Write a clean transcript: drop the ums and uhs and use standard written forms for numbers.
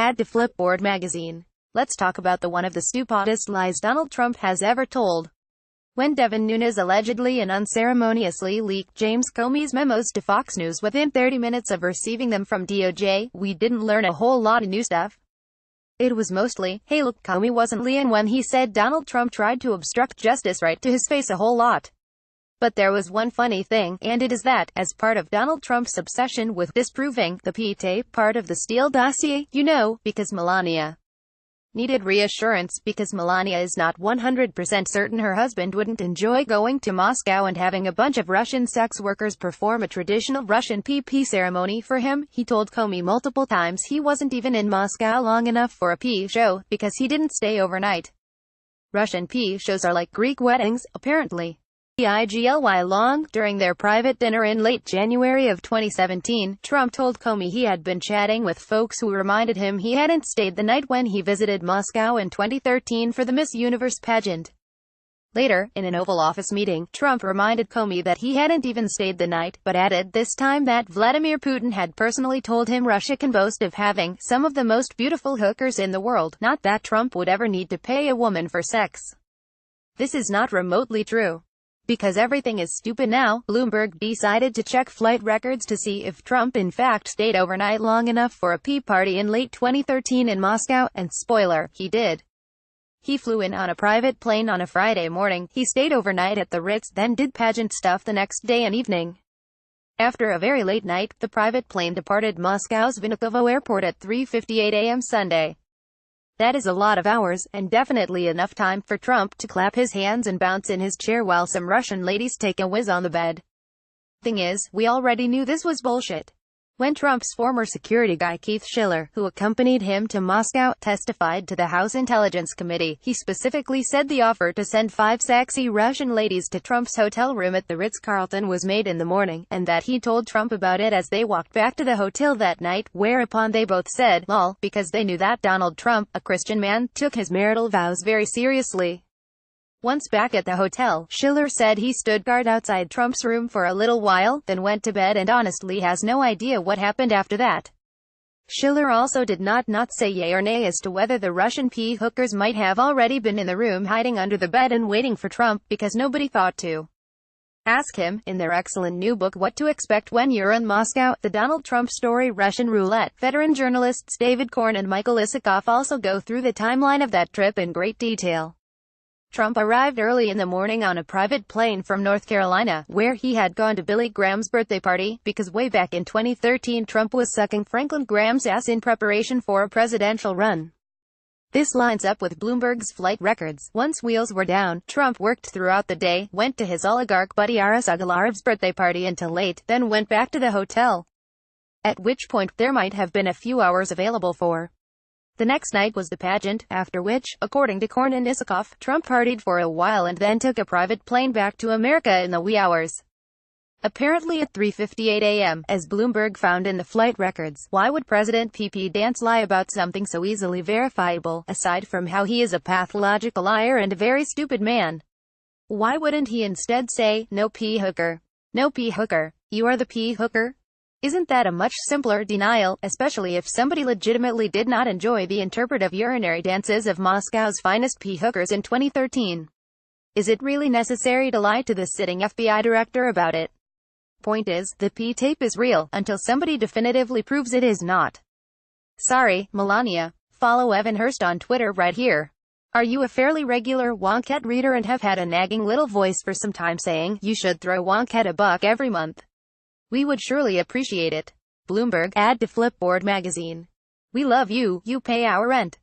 Add to Flipboard Magazine. Let's talk about one of the stupidest lies Donald Trump has ever told. When Devin Nunes allegedly and unceremoniously leaked James Comey's memos to Fox News within 30 minutes of receiving them from DOJ, we didn't learn a whole lot of new stuff. It was mostly, hey look, Comey wasn't lyin when he said Donald Trump tried to obstruct justice right to his face a whole lot. But there was one funny thing, and it is that, as part of Donald Trump's obsession with disproving the P-tape part of the Steele Dossier, because Melania needed reassurance, because Melania is not 100% certain her husband wouldn't enjoy going to Moscow and having a bunch of Russian sex workers perform a traditional Russian PP ceremony for him, he told Comey multiple times he wasn't even in Moscow long enough for a P show, because he didn't stay overnight. Russian P shows are like Greek weddings, apparently. Long. During their private dinner in late January of 2017, Trump told Comey he had been chatting with folks who reminded him he hadn't stayed the night when he visited Moscow in 2013 for the Miss Universe pageant. Later, in an Oval Office meeting, Trump reminded Comey that he hadn't even stayed the night, but added this time that Vladimir Putin had personally told him Russia can boast of having some of the most beautiful hookers in the world, not that Trump would ever need to pay a woman for sex. This is not remotely true. Because everything is stupid now, Bloomberg decided to check flight records to see if Trump in fact stayed overnight long enough for a pee party in late 2013 in Moscow, and spoiler, he did. He flew in on a private plane on a Friday morning, he stayed overnight at the Ritz, then did pageant stuff the next day and evening. After a very late night, the private plane departed Moscow's Vnukovo airport at 3:58 a.m. Sunday. That is a lot of hours, and definitely enough time for Trump to clap his hands and bounce in his chair while some Russian ladies take a whiz on the bed. Thing is, we already knew this was bullshit. When Trump's former security guy Keith Schiller, who accompanied him to Moscow, testified to the House Intelligence Committee, he specifically said the offer to send 5 sexy Russian ladies to Trump's hotel room at the Ritz-Carlton was made in the morning, and that he told Trump about it as they walked back to the hotel that night, whereupon they both said, lol, because they knew that Donald Trump, a Christian man, took his marital vows very seriously. Once back at the hotel, Schiller said he stood guard outside Trump's room for a little while, then went to bed and honestly has no idea what happened after that. Schiller also did not say yay or nay as to whether the Russian P hookers might have already been in the room hiding under the bed and waiting for Trump, because nobody thought to ask him. In their excellent new book What to Expect When You're in Moscow, The Donald Trump Story Russian Roulette, veteran journalists David Korn and Michael Isikoff also go through the timeline of that trip in great detail. Trump arrived early in the morning on a private plane from North Carolina, where he had gone to Billy Graham's birthday party, because way back in 2013 Trump was sucking Franklin Graham's ass in preparation for a presidential run. This lines up with Bloomberg's flight records. Once wheels were down, Trump worked throughout the day, went to his oligarch buddy Aras Agalov's birthday party until late, then went back to the hotel. At which point, there might have been a few hours available for the next night was the pageant, after which, according to Korn and Isikoff, Trump partied for a while and then took a private plane back to America in the wee hours. Apparently at 3:58 a.m., as Bloomberg found in the flight records. Why would President PP Dance lie about something so easily verifiable, aside from how he is a pathological liar and a very stupid man? Why wouldn't he instead say, no P hooker? No P hooker. You are the P hooker? Isn't that a much simpler denial, especially if somebody legitimately did not enjoy the interpretive urinary dances of Moscow's finest P hookers in 2013? Is it really necessary to lie to the sitting FBI director about it? Point is, the P tape is real, until somebody definitively proves it is not. Sorry, Melania. Follow Evan Hurst on Twitter right here. Are you a fairly regular Wonkette reader and have had a nagging little voice for some time saying, you should throw Wonkette $1 every month? We would surely appreciate it. Bloomberg, add to Flipboard Magazine. We love you, you pay our rent.